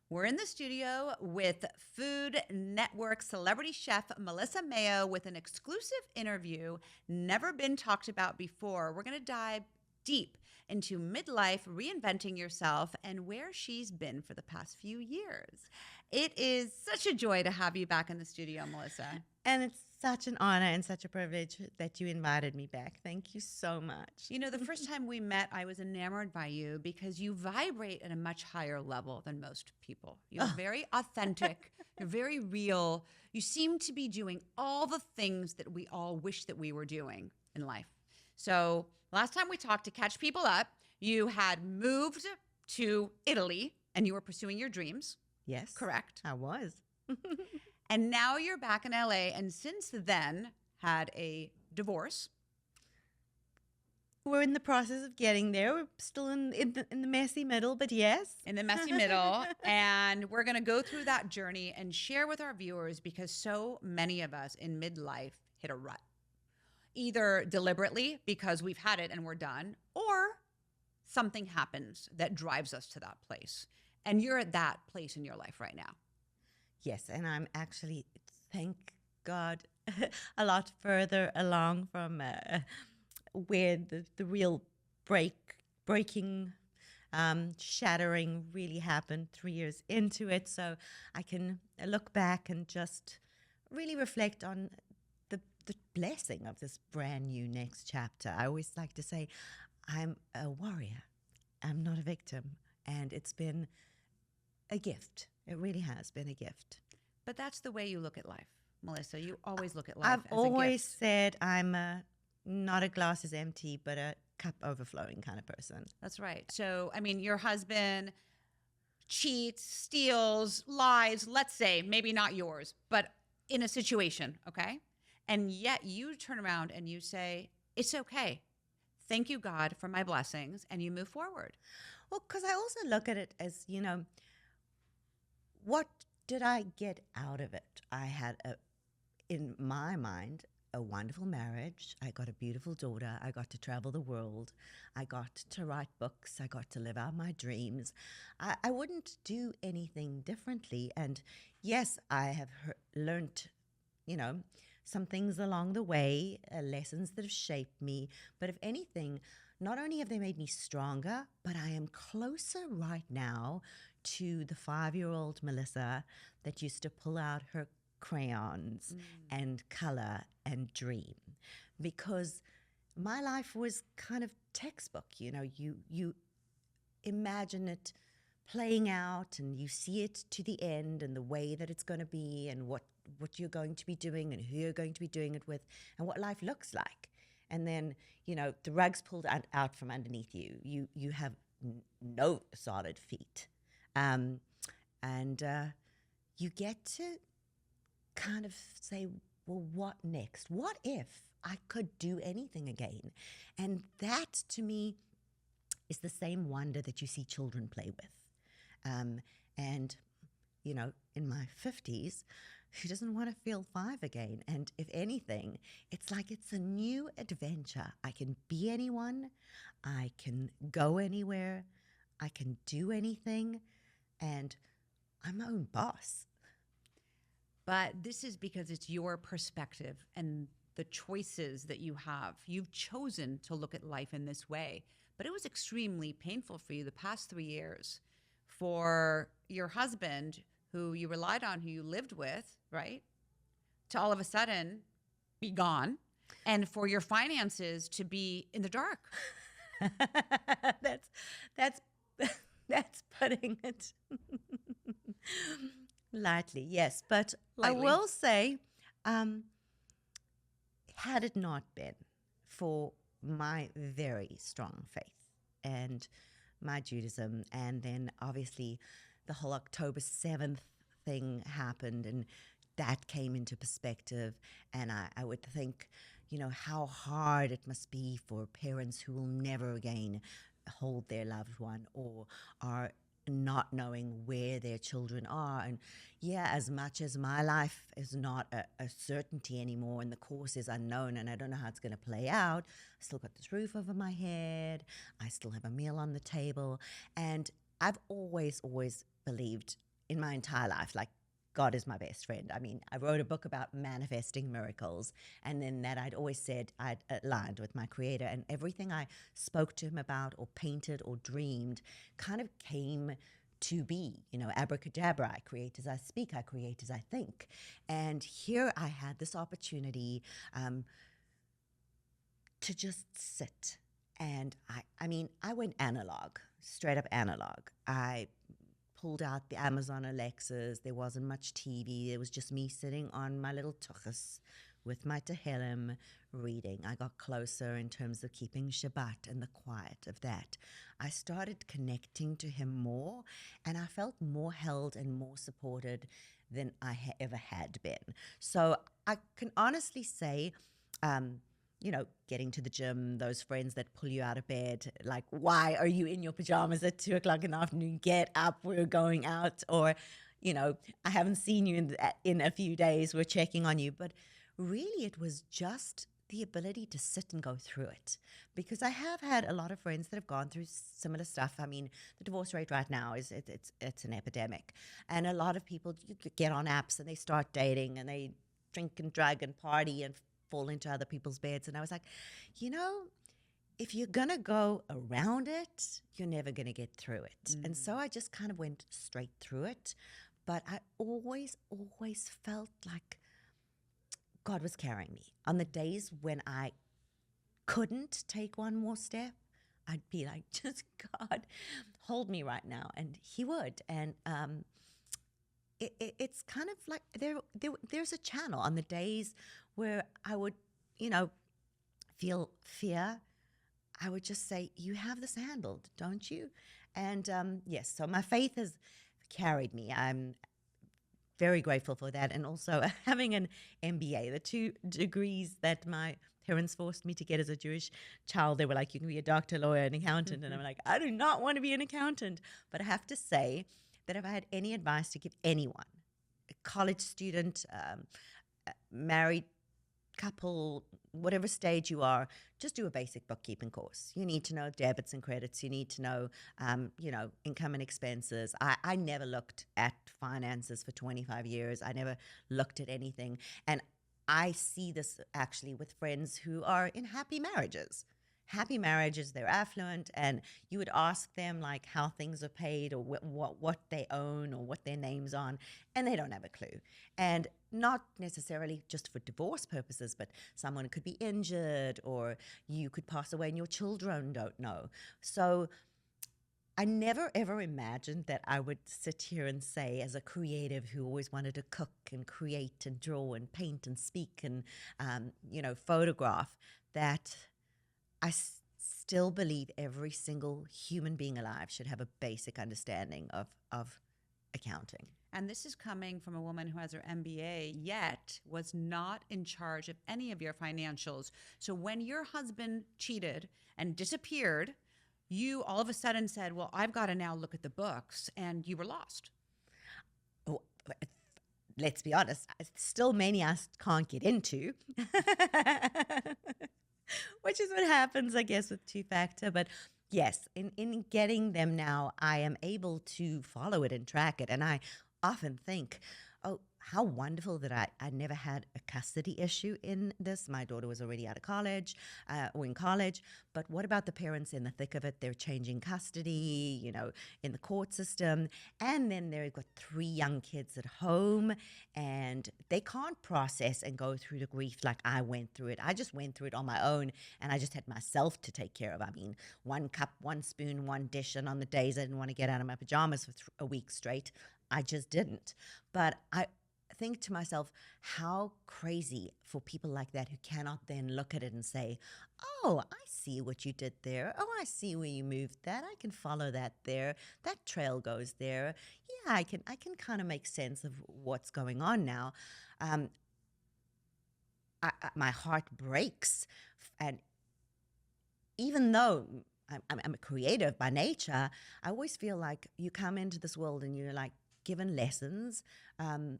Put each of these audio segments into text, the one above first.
We're in the studio with Food Network celebrity chef Melissa Mayo with an exclusive interview never been talked about before. We're going to dive deep into midlife, reinventing yourself, and where she's been for the past few years. It is such a joy to have you back in the studio, Melissa. And it's such an honor and such a privilege that you invited me back. Thank you so much. You know, the first time we met, I was enamored by you because you vibrate at a much higher level than most people. You're very authentic. You're very real. You seem to be doing all the things that we all wish that we were doing in life. So last time we talked, to catch people up, you had moved to Italy and you were pursuing your dreams. Yes. Correct. I was. And now you're back in LA, and since then had a divorce. We're in the process of getting there. We're still in the messy middle, but yes. In the messy middle. And we're going to go through that journey and share with our viewers, because so many of us in midlife hit a rut. Either deliberately because we've had it and we're done, or something happens that drives us to that place. And you're at that place in your life right now. Yes, and I'm actually, thank God, a lot further along from where the real breaking, shattering really happened 3 years into it. So I can look back and just really reflect on the blessing of this brand new next chapter. I always like to say, I'm a warrior. I'm not a victim. And it's been a gift. It really has been a gift. But that's the way you look at life, Melissa. You always look at life I've as a always gift. said I'm not a glass is empty, but a cup overflowing kind of person. That's right. So, I mean, your husband cheats, steals, lies, let's say, maybe not yours, but in a situation, okay? And yet you turn around and you say, it's okay. Thank you, God, for my blessings, and you move forward. Well, because I also look at it as, what did I get out of it? I had, in my mind, a wonderful marriage. I got a beautiful daughter. I got to travel the world. I got to write books. I got to live out my dreams. I wouldn't do anything differently. And yes, I have learned, some things along the way, lessons that have shaped me. But if anything, not only have they made me stronger, but I am closer right now to the 5-year-old Melissa that used to pull out her crayons and color and dream. Because my life was kind of textbook, you imagine it playing out and you see it to the end and the way that it's going to be and what you're going to be doing and who you're going to be doing it with and what life looks like. And then, the rug's pulled out from underneath you. You have no solid feet. And you get to kind of say, well, what next? What if I could do anything again? And that, to me, is the same wonder that you see children play with. And, in my 50s, who doesn't want to feel 5 again? And if anything, it's like it's a new adventure. I can be anyone. I can go anywhere. I can do anything. And I'm my own boss. But this is because it's your perspective and the choices that you have. You've chosen to look at life in this way. But it was extremely painful for you the past 3 years for your husband, who you relied on, who you lived with, right, to all of a sudden be gone, and for your finances to be in the dark. That's putting it lightly, yes. But Lightly. I will say, had it not been for my very strong faith and my Judaism, and then obviously the whole October 7th thing happened, and that came into perspective. And I would think, how hard it must be for parents who will never again hold their loved one or are not knowing where their children are. And yeah, as much as my life is not a certainty anymore and the course is unknown and I don't know how it's going to play out, I still got this roof over my head. I still have a meal on the table. And I've always believed in my entire life. Like, God is my best friend. I mean, I wrote a book about manifesting miracles, and then that I'd always said I'd aligned with my creator, and everything I spoke to him about or painted or dreamed kind of came to be, abracadabra. I create as I speak, I create as I think. And here I had this opportunity to just sit. And I went analog, straight up analog. I pulled out the Amazon Alexas. There wasn't much TV. It was just me sitting on my little tuchus with my Tehillim reading. I got closer in terms of keeping Shabbat and the quiet of that. I started connecting to him more, and I felt more held and more supported than I ever had been. So I can honestly say, getting to the gym, those friends that pull you out of bed, like, why are you in your pajamas at 2:00 in the afternoon? Get up, we're going out. Or, I haven't seen you in a few days, we're checking on you. But really, it was just the ability to sit and go through it. Because I have had a lot of friends that have gone through similar stuff. I mean, the divorce rate right now it's an epidemic. And a lot of people get on apps and they start dating and they drink and drug and party and fall into other people's beds. And I was like, if you're going to go around it, you're never going to get through it. And so I just kind of went straight through it. But I always felt like God was carrying me. On the days when I couldn't take one more step, I'd be like, just God, hold me right now. And he would. And it's kind of like there's a channel on the days where I would, feel fear. I would just say, you have this handled, don't you? And yes, so my faith has carried me. I'm very grateful for that. And also having an MBA, the 2 degrees that my parents forced me to get as a Jewish child. They were like, you can be a doctor, lawyer, an accountant. And I'm like, I do not want to be an accountant. But I have to say that if I had any advice to give anyone, a college student, married couple, whatever stage you are, just do a basic bookkeeping course. You need to know debits and credits. You need to know, income and expenses. I never looked at finances for 25 years. I never looked at anything. And I see this actually with friends who are in happy marriages. Happy marriages, they're affluent, and you would ask them like how things are paid or what they own or what their name's on, and they don't have a clue. And not necessarily just for divorce purposes, but someone could be injured or you could pass away and your children don't know. So I never ever imagined that I would sit here and say, as a creative who always wanted to cook and create and draw and paint and speak and photograph, that I still believe every single human being alive should have a basic understanding of accounting. And this is coming from a woman who has her MBA, yet was not in charge of any of your financials. So when your husband cheated and disappeared, you all of a sudden said, well, I've got to now look at the books, and you were lost. Oh, let's be honest, still many I can't get into. Which is what happens, I guess, with two-factor. But yes, in getting them now, I am able to follow it and track it. And I often think, oh, how wonderful that I never had a custody issue in this. My daughter was already out of college or in college. But what about the parents in the thick of it? They're changing custody, in the court system. And then they've got 3 young kids at home, and they can't process and go through the grief like I went through it. I just went through it on my own, and I just had myself to take care of. I mean, 1 cup, 1 spoon, 1 dish. And on the days I didn't want to get out of my pajamas for a week straight, I just didn't. But I think to myself, how crazy for people like that who cannot then look at it and say, oh, I see what you did there. Oh, I see where you moved that. I can follow that there. That trail goes there. Yeah, I can kind of make sense of what's going on now. My heart breaks. And even though I'm a creative by nature, I always feel like you come into this world and you're like given lessons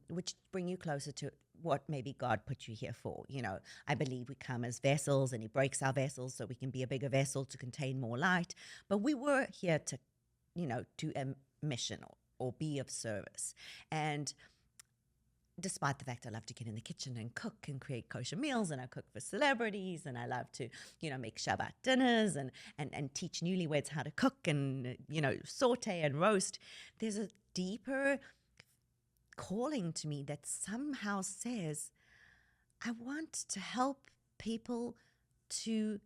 which bring you closer to what maybe God put you here for. I believe we come as vessels, and he breaks our vessels so we can be a bigger vessel to contain more light. But we were here to, do a mission or be of service. And despite the fact I love to get in the kitchen and cook and create kosher meals, and I cook for celebrities, and I love to, make Shabbat dinners and teach newlyweds how to cook and, saute and roast, there's a deeper calling to me that somehow says, I want to help people to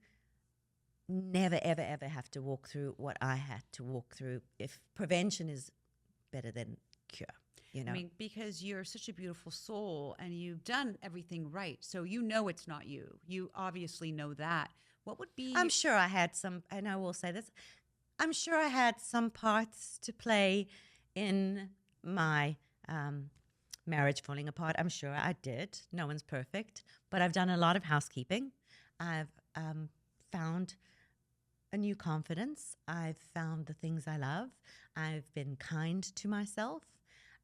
never, ever, ever have to walk through what I had to walk through, if prevention is better than cure. I mean, because you're such a beautiful soul and you've done everything right. So it's not you. You obviously know that. What would be... I'm sure I had some, and I will say this, I'm sure I had some parts to play in my marriage falling apart. I'm sure I did. No one's perfect. But I've done a lot of housekeeping. I've found a new confidence. I've found the things I love. I've been kind to myself.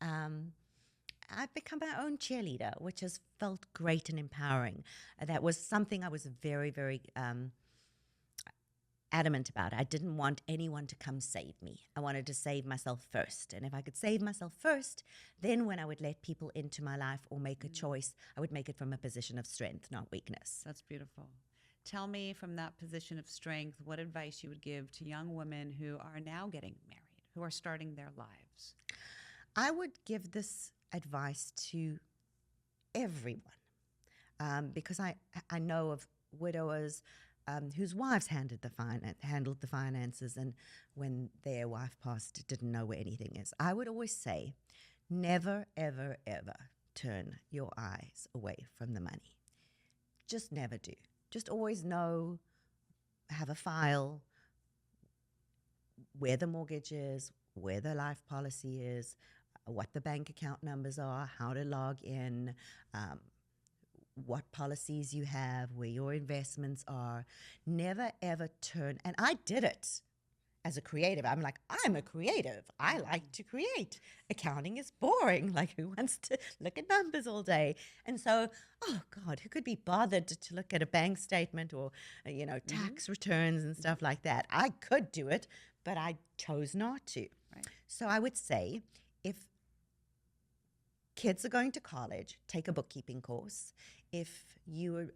I've become my own cheerleader, which has felt great and empowering. That was something I was very, very adamant about. I didn't want anyone to come save me. I wanted to save myself first. And if I could save myself first, then when I would let people into my life or make a choice, I would make it from a position of strength, not weakness. That's beautiful. Tell me, from that position of strength, what advice you would give to young women who are now getting married, who are starting their lives. I would give this advice to everyone because I know of widowers whose wives handled the finances, and when their wife passed, didn't know where anything is. I would always say, never, ever, ever turn your eyes away from the money. Just never do. Just always know, have a file, where the mortgage is, where the life policy is, what the bank account numbers are, how to log in, what policies you have, where your investments are. Never, ever turn. And I did it as a creative. I'm a creative. I like to create. Accounting is boring. Who wants to look at numbers all day? And so, oh God, who could be bothered to look at a bank statement or, tax returns and stuff like that? I could do it, but I chose not to. Right. So I would say, if kids are going to college, take a bookkeeping course. If you're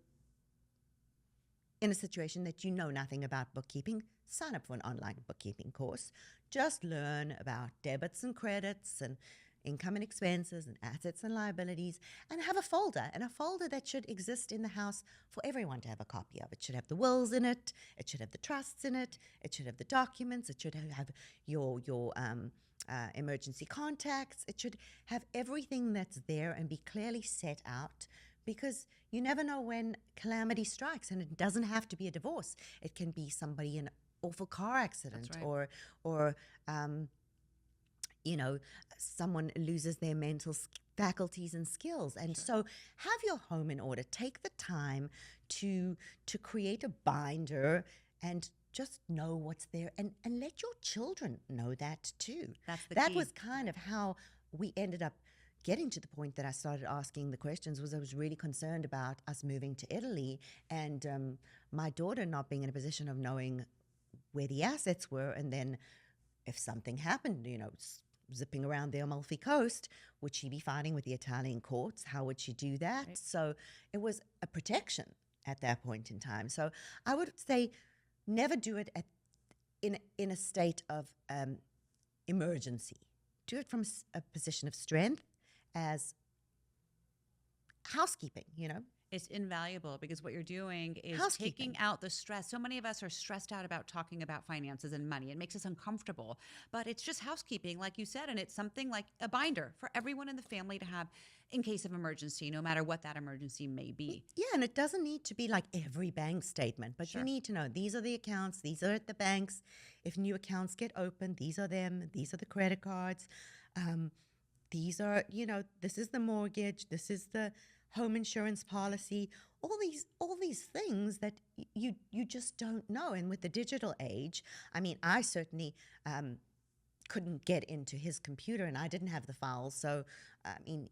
in a situation that you know nothing about bookkeeping, sign up for an online bookkeeping course. Just learn about debits and credits and income and expenses and assets and liabilities, and have a folder that should exist in the house for everyone to have a copy of. It should have the wills in it. It should have the trusts in it. It should have the documents. It should have your emergency contacts. It should have everything that's there and be clearly set out, because you never know when calamity strikes, and it doesn't have to be a divorce. It can be somebody in an awful car accident, right. or someone loses their mental faculties and skills. And so have your home in order. Take the time to create a binder and just know what's there, and let your children know that too. That was kind of how we ended up getting to the point that I started asking the questions. Was I was really concerned about us moving to Italy, and my daughter not being in a position of knowing where the assets were, and then if something happened, zipping around the Amalfi Coast, would she be fighting with the Italian courts? How would she do that? Right. So it was a protection at that point in time. So I would say, never do it in a state of emergency. Do it from a position of strength, as housekeeping, It's invaluable, because what you're doing is housekeeping. Taking out the stress. So many of us are stressed out about talking about finances and money. It makes us uncomfortable, but it's just housekeeping, like you said, and it's something like a binder for everyone in the family to have in case of emergency, no matter what that emergency may be. Yeah, and it doesn't need to be like every bank statement, but Sure. You need to know, these are the accounts, these are at the banks. If new accounts get opened, these are them, these are the credit cards. These are, this is the mortgage, this is the home insurance policy, all these things that you just don't know. And with the digital age, I mean, I certainly couldn't get into his computer, and I didn't have the files. So, I mean,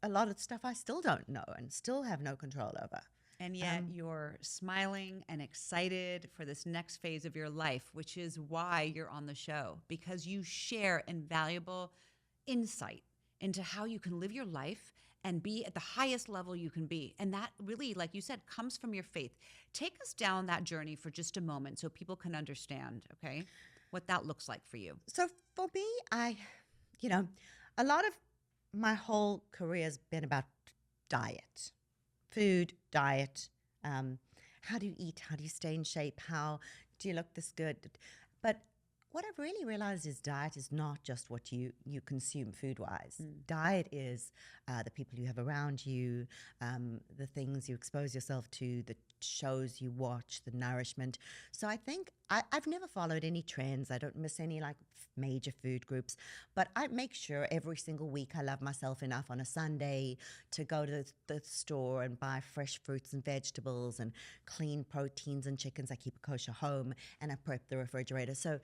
a lot of stuff I still don't know and still have no control over. And yet you're smiling and excited for this next phase of your life, which is why you're on the show, because you share invaluable insight into how you can live your life and be at the highest level you can be. And that really, like you said, comes from your faith. Take us down that journey for just a moment so people can understand, okay, what that looks like for you. So for me, you know, a lot of my whole career has been about diet, food, diet. How do you eat? How do you stay in shape? How do you look this good? But what I've really realized is diet is not just what you consume food wise. Diet is the people you have around you, the things you expose yourself to, the shows you watch, the nourishment. So I think I've never followed any trends. I don't miss any like major food groups, but I make sure every single week I love myself enough on a Sunday to go to the store and buy fresh fruits and vegetables and clean proteins and chickens. I keep a kosher home and I prep the refrigerator. So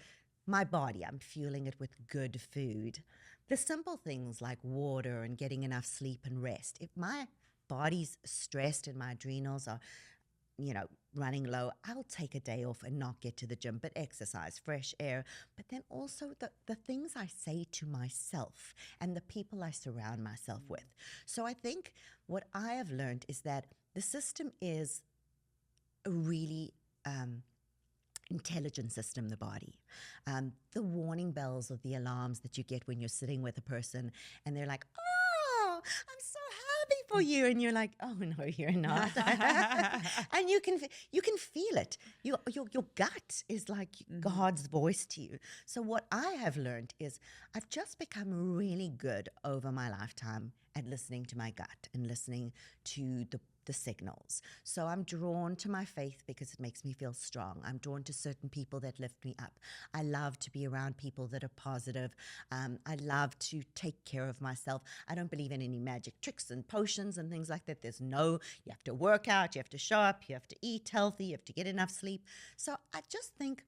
my body, I'm fueling it with good food. The simple things like water and getting enough sleep and rest. If my body's stressed and my adrenals are, running low, I'll take a day off and not get to the gym, but exercise, fresh air. But then also the things I say to myself and the people I surround myself with. So I think what I have learned is that the system is a really intelligent system, the body. The warning bells of the alarms that you get when you're sitting with a person and they're like, oh, I'm so happy for you. And you're like, oh, no, you're not. And you can feel it. Your gut is like God's voice to you. So what I have learned is I've just become really good over my lifetime at listening to my gut and listening to the signals. So I'm drawn to my faith because it makes me feel strong. I'm drawn to certain people that lift me up. I love to be around people that are positive. I love to take care of myself. I don't believe in any magic tricks and potions and things like that. You have to work out, you have to show up, you have to eat healthy, you have to get enough sleep. So I just think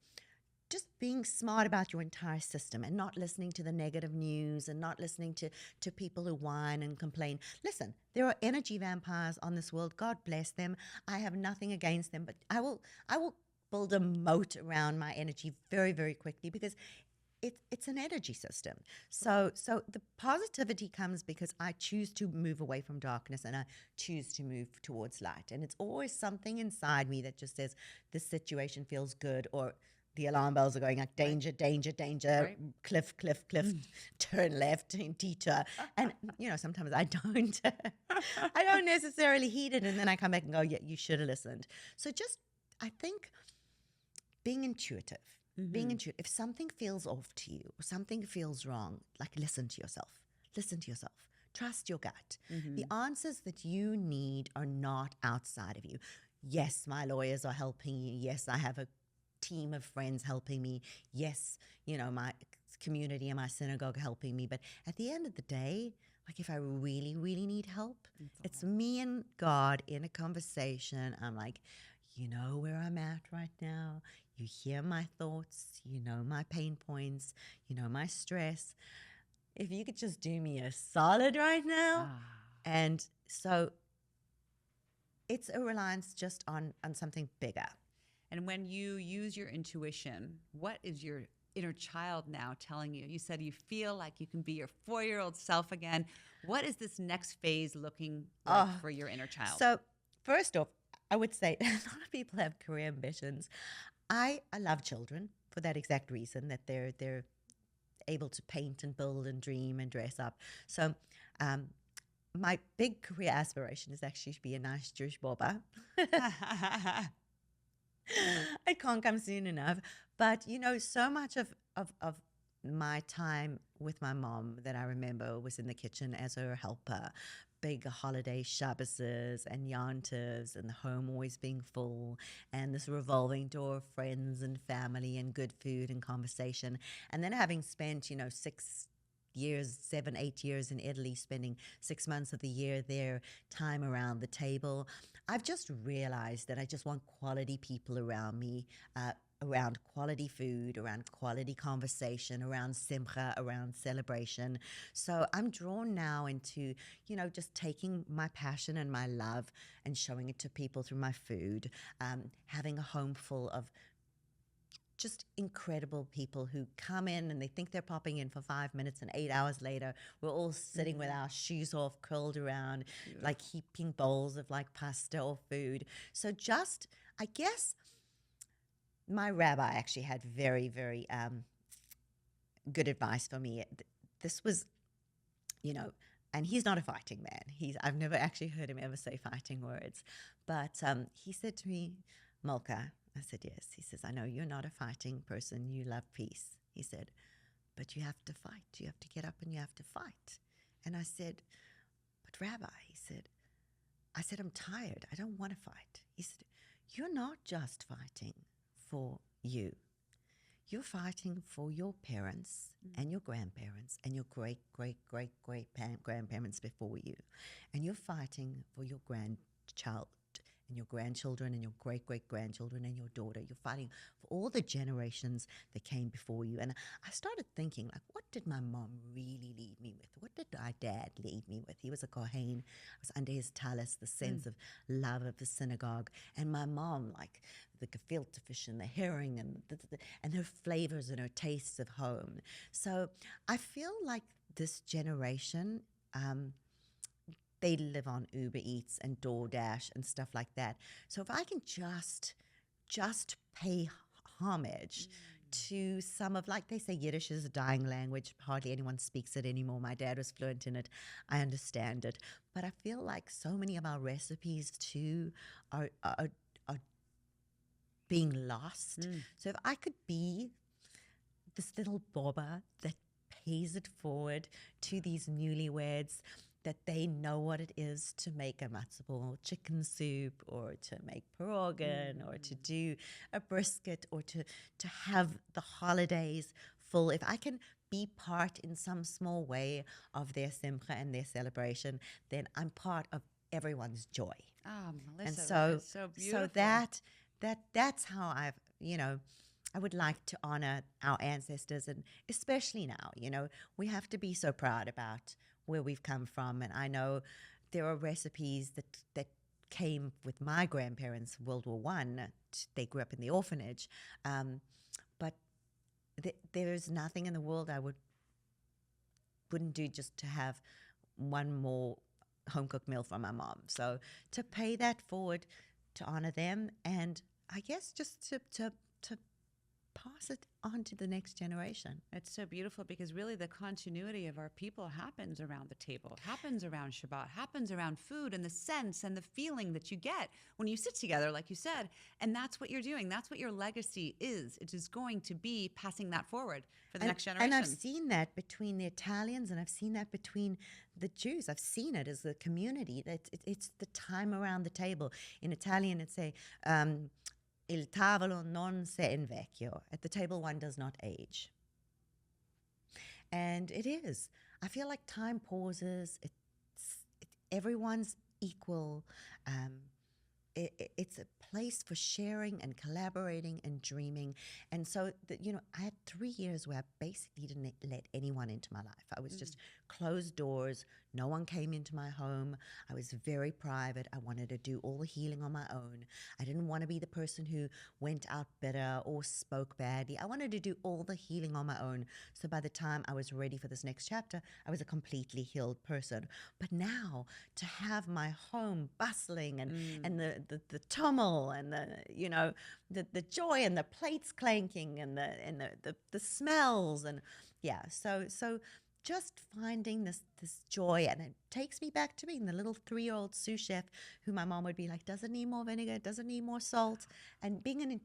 just being smart about your entire system and not listening to the negative news and not listening to people who whine and complain. Listen, there are energy vampires on this world. God bless them. I have nothing against them, but I will build a moat around my energy very, very quickly because it's an energy system. So the positivity comes because I choose to move away from darkness and I choose to move towards light. And it's always something inside me that just says this situation feels good, or the alarm bells are going like danger, danger, danger, cliff, turn left, detour. And, sometimes I don't. I don't necessarily heed it. And then I come back and go, yeah, you should have listened. So I think being intuitive. Being intuitive. If something feels off to you, or something feels wrong, like listen to yourself. Listen to yourself. Trust your gut. The answers that you need are not outside of you. Yes, my lawyers are helping you. Yes, I have a team of friends helping me. Yes, my community and my synagogue helping me. But at the end of the day, like if I really, really need help, it's me and God in a conversation. I'm like, you know where I'm at right now. You hear my thoughts. You know my pain points. You know my stress. If you could just do me a solid right now. And so it's a reliance just on something bigger. And when you use your intuition, what is your inner child now telling you? You said you feel like you can be your 4-year-old self again. What is this next phase looking like for your inner child? So first off, I would say a lot of people have career ambitions. I love children for that exact reason, that they're able to paint and build and dream and dress up. So my big career aspiration is actually to be a nice Jewish baba. It can't come soon enough. But, so much of my time with my mom that I remember was in the kitchen as her helper. Big holiday Shabbases and Yantivs and the home always being full and this revolving door of friends and family and good food and conversation. And then having spent, 7, 8 years in Italy, spending 6 months of the year there, time around the table, I've just realized that I just want quality people around me, around quality food, around quality conversation, around simcha, around celebration. So I'm drawn now into, just taking my passion and my love and showing it to people through my food, having a home full of just incredible people who come in and they think they're popping in for 5 minutes, and 8 hours later we're all sitting with our shoes off, curled around, like heaping bowls of like pasta or food. So just, I guess, my rabbi actually had very, very good advice for me. This was, and he's not a fighting man. I've never actually heard him ever say fighting words, but he said to me, Malka, I said, yes. He says, I know you're not a fighting person. You love peace. He said, but you have to fight. You have to get up and you have to fight. And I said, but Rabbi, I said, I'm tired. I don't want to fight. He said, you're not just fighting for you. You're fighting for your parents and your grandparents and your great, great, great, great grandparents before you. And you're fighting for your grandchild and your grandchildren and your great-great-grandchildren and your daughter. You're fighting for all the generations that came before you. And I started thinking, like, what did my mom really leave me with? What did my dad leave me with? He was a Kohen. I was under his talus, the sense of love of the synagogue. And my mom, like the gefilte fish and the herring and her flavors and her tastes of home. So I feel like this generation, they live on Uber Eats and DoorDash and stuff like that. So if I can just pay homage to some of, like they say, Yiddish is a dying language. Hardly anyone speaks it anymore. My dad was fluent in it. I understand it. But I feel like so many of our recipes too are being lost. So if I could be this little bobber that pays it forward to these newlyweds, that they know what it is to make a matzo ball chicken soup, or to make pierogan, or to do a brisket, or to have the holidays full. If I can be part in some small way of their simcha and their celebration, then I'm part of everyone's joy. Oh, Melissa, And that is so beautiful. So that's how I would like to honor our ancestors, and especially now, we have to be so proud about where we've come from. And I know there are recipes that came with my grandparents, World War I. They grew up in the orphanage. But there's nothing in the world I wouldn't do just to have one more home-cooked meal from my mom. So to pay that forward, to honor them, and I guess just to pass it on to the next generation. It's so beautiful, because really the continuity of our people happens around the table, happens around Shabbat, happens around food, and the sense and the feeling that you get when you sit together, like you said. And that's what you're doing. That's what your legacy is. It is going to be passing that forward for the next generation. And I've seen that between the Italians, and I've seen that between the Jews. I've seen it as a community. It's the time around the table. In Italian, it's il tavolo non si invecchio. At the table, one does not age. And it is. I feel like time pauses. Everyone's equal. It's a place for sharing and collaborating and dreaming. And so, I had 3 years where I basically didn't let anyone into my life. I was just closed doors. No one came into my home. I was very private. I wanted to do all the healing on my own. I didn't want to be the person who went out bitter or spoke badly. I wanted to do all the healing on my own. So by the time I was ready for this next chapter, I was a completely healed person. But now to have my home bustling and the tumult and the joy and the plates clanking and the smells, and so just finding this joy. And it takes me back to being the little 3-year-old sous chef who my mom would be like, doesn't need more vinegar, doesn't need more salt. And being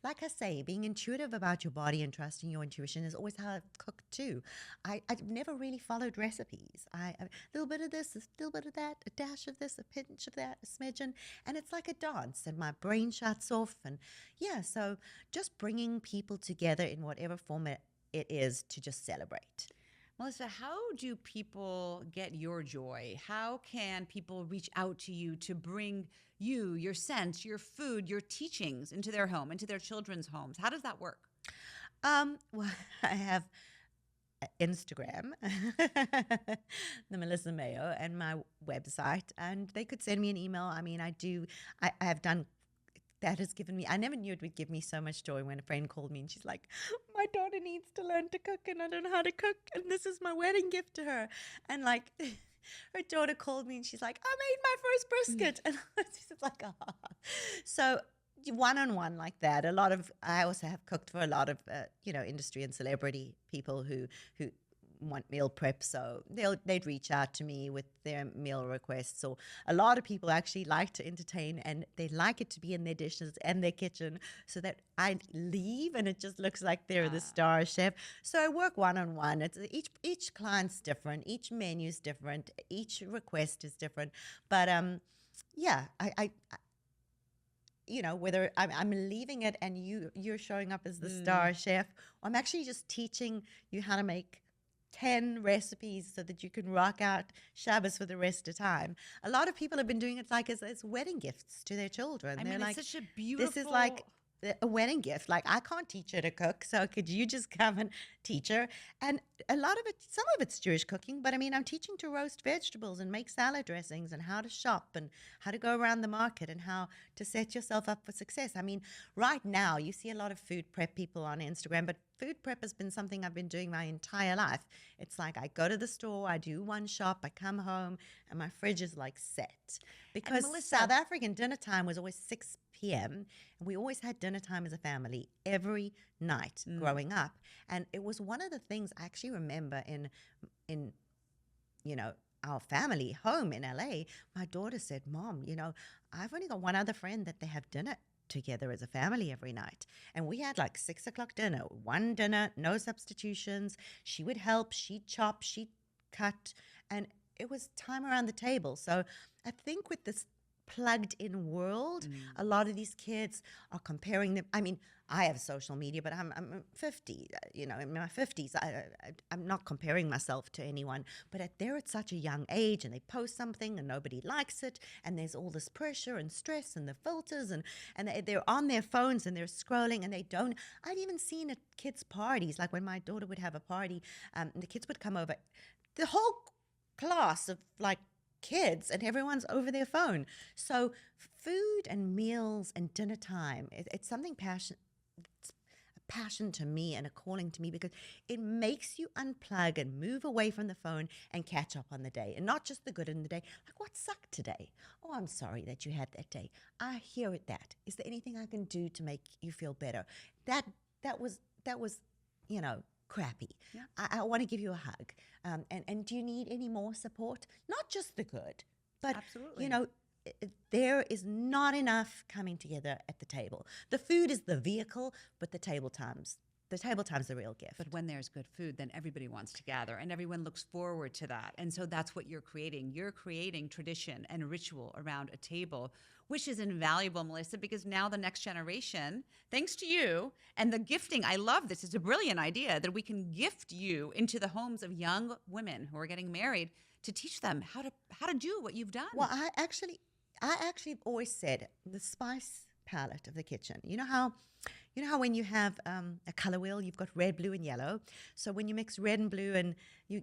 like I say, being intuitive about your body and trusting your intuition is always how I've cooked too. I've never really followed recipes. A little bit of this, a little bit of that, a dash of this, a pinch of that, a smidgen, and it's like a dance, and my brain shuts off. And so just bringing people together in whatever format it is to just celebrate. Melissa, how do people get your joy? How can people reach out to you to bring you, your scent, your food, your teachings into their home, into their children's homes? How does that work? Well, I have Instagram, the Melissa Mayo, and my website, and they could send me an email. I mean, I have done, that has given me, I never knew it would give me so much joy when a friend called me and she's like, my daughter needs to learn to cook and I don't know how to cook, and this is my wedding gift to her. And like, her daughter called me and she's like, I made my first brisket. And I was just like, ah. So one-on-one like that. I also have cooked for a lot of industry and celebrity people who want meal prep, so they'd reach out to me with their meal requests. Or a lot of people actually like to entertain, and they like it to be in their dishes and their kitchen, so that I leave and it just looks like they're the star chef. So I work one-on-one. It's each client's different, each menu's different, each request is different, but yeah, I whether I'm leaving it and you're showing up as the star chef, or I'm actually just teaching you how to make 10 recipes so that you can rock out Shabbos for the rest of time. A lot of people have been doing it like as wedding gifts to their children. I They're mean, like, it's such a beautiful. this is like a wedding gift. Like, I can't teach her to cook, so could you just come and teach her? And a lot of it, some of it's Jewish cooking, but I mean, I'm teaching to roast vegetables and make salad dressings and how to shop and how to go around the market and how to set yourself up for success. I mean, right now you see a lot of food prep people on Instagram, but food prep has been something I've been doing my entire life. It's like I go to the store, I do one shop, I come home, and my fridge is like set. Because Melissa, South African dinner time was always 6 p.m. and we always had dinner time as a family every night growing up. And it was one of the things I actually remember in our family home in LA. My daughter said, Mom, I've only got one other friend that they have dinner together as a family every night. And we had like 6 o'clock dinner, one dinner, no substitutions. She would help, she'd chop, she'd cut, and it was time around the table. So I think with this plugged in world, a lot of these kids are comparing them. I mean, I have social media, but I'm 50, in my 50s. I'm not comparing myself to anyone, but they're at such a young age and they post something and nobody likes it. And there's all this pressure and stress and the filters and they're on their phones and they're scrolling and they don't. I've even seen at kids' parties, like when my daughter would have a party, the kids would come over, the whole class of like kids, and everyone's over their phone. So food and meals and dinner time, it's something passion. It's a passion to me and a calling to me, because it makes you unplug and move away from the phone and catch up on the day, and not just the good in the day. Like, what sucked today? Oh, I'm sorry that you had that day. I hear it. That is there anything I can do to make you feel better? That was crappy. Yeah. I want to give you a hug. And do you need any more support? Not just the good, but absolutely. There is not enough coming together at the table. The food is the vehicle, but the table time's the real gift. But when there's good food, then everybody wants to gather and everyone looks forward to that. And so that's what you're creating. You're creating tradition and ritual around a table, which is invaluable, Melissa, because now the next generation, thanks to you and the gifting, I love this. It's a brilliant idea that we can gift you into the homes of young women who are getting married to teach them how to do what you've done. Well, I actually always said the spice palette of the kitchen. You know how when you have a color wheel, you've got red, blue, and yellow. So when you mix red and blue, and you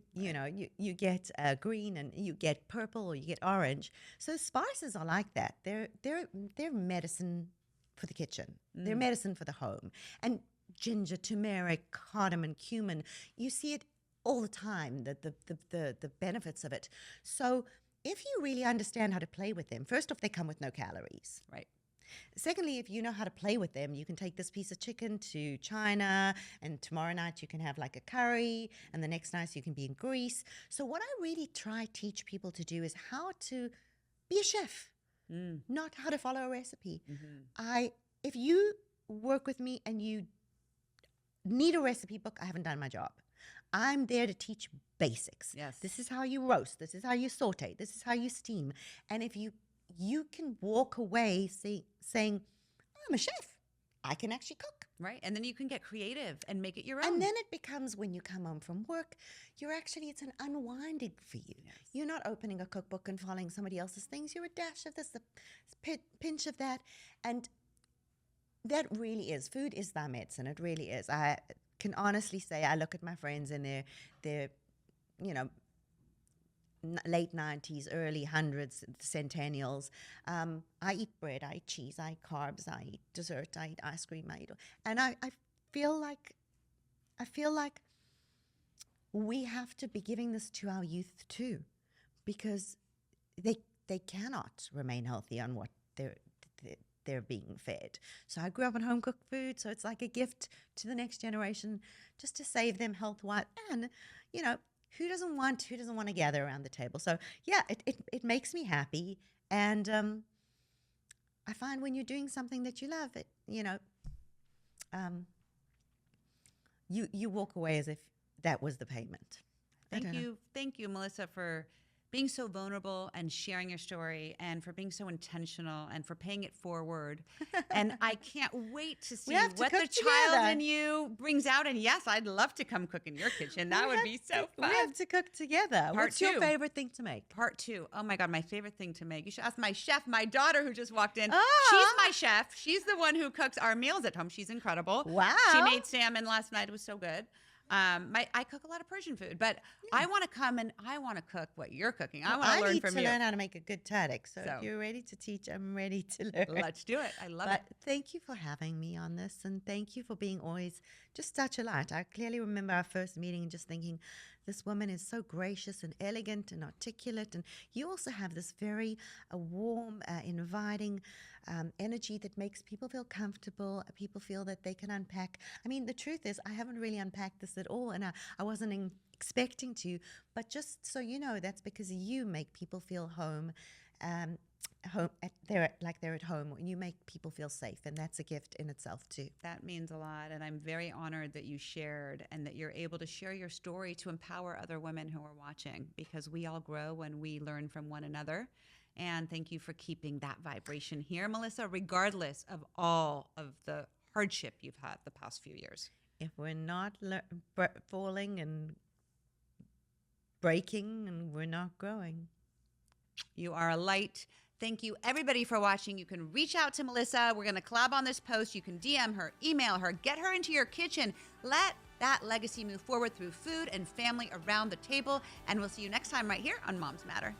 get green, and you get purple, or you get orange. So spices are like that. They're medicine for the kitchen. They're medicine for the home. And ginger, turmeric, cardamom, cumin. You see it all the time. The benefits of it. So if you really understand how to play with them, first off, they come with no calories. Right. Secondly, if you know how to play with them, you can take this piece of chicken to China, and tomorrow night you can have like a curry, and the next night you can be in Greece. So what I really try to teach people to do is how to be a chef, not how to follow a recipe. If you work with me and you need a recipe book, I haven't done my job. I'm there to teach basics. Yes. This is how you roast. This is how you saute. This is how you steam. And if you can walk away saying, I'm a chef. I can actually cook. Right. And then you can get creative and make it your own. And then it becomes, when you come home from work, it's an unwinding for you. Yes. You're not opening a cookbook and following somebody else's things. You're a dash of this, a pinch of that. And that really is, food is thy medicine. It really is. I can honestly say, I look at my friends and they're late 90s, early hundreds, centennials. I eat bread, I eat cheese, I eat carbs, I eat dessert, I eat ice cream, and I feel like we have to be giving this to our youth too, because they cannot remain healthy on what they're being fed. So I grew up on home cooked food, so it's like a gift to the next generation, just to save them health-wise. And who doesn't want to gather around the table? So yeah, it makes me happy, and I find when you're doing something that you love, you walk away as if that was the payment. Thank you, Melissa, for being so vulnerable and sharing your story, and for being so intentional, and for paying it forward. And I can't wait to see what the child in you brings out. And yes, I'd love to come cook in your kitchen. That would be so fun. We have to cook together. What's your favorite thing to make? Part 2. Oh my God, my favorite thing to make. You should ask my chef, my daughter who just walked in. Oh. She's my chef. She's the one who cooks our meals at home. She's incredible. Wow. She made salmon last night. It was so good. I cook a lot of Persian food, but I want to come and I want to cook what you're cooking. I want to learn from you. I need to learn how to make a good tadik. So if you're ready to teach, I'm ready to learn. Let's do it. I love it. Thank you for having me on this, and thank you for being always just such a light. I clearly remember our first meeting and just thinking, this woman is so gracious and elegant and articulate, and you also have this very warm, inviting energy that makes people feel comfortable. People feel that they can unpack. I mean, the truth is, I haven't really unpacked this at all, and I wasn't expecting to, but just so you know, that's because you make people feel home. They're at home, and you make people feel safe, and that's a gift in itself too. That means a lot, and I'm very honored that you shared, and that you're able to share your story to empower other women who are watching, because we all grow when we learn from one another. And thank you for keeping that vibration here, Melissa, regardless of all of the hardship you've had the past few years. If we're not falling and breaking, and we're not growing. You are a light. Thank you, everybody, for watching. You can reach out to Melissa. We're going to collab on this post. You can DM her, email her, get her into your kitchen. Let that legacy move forward through food and family around the table. And we'll see you next time right here on Moms Matter.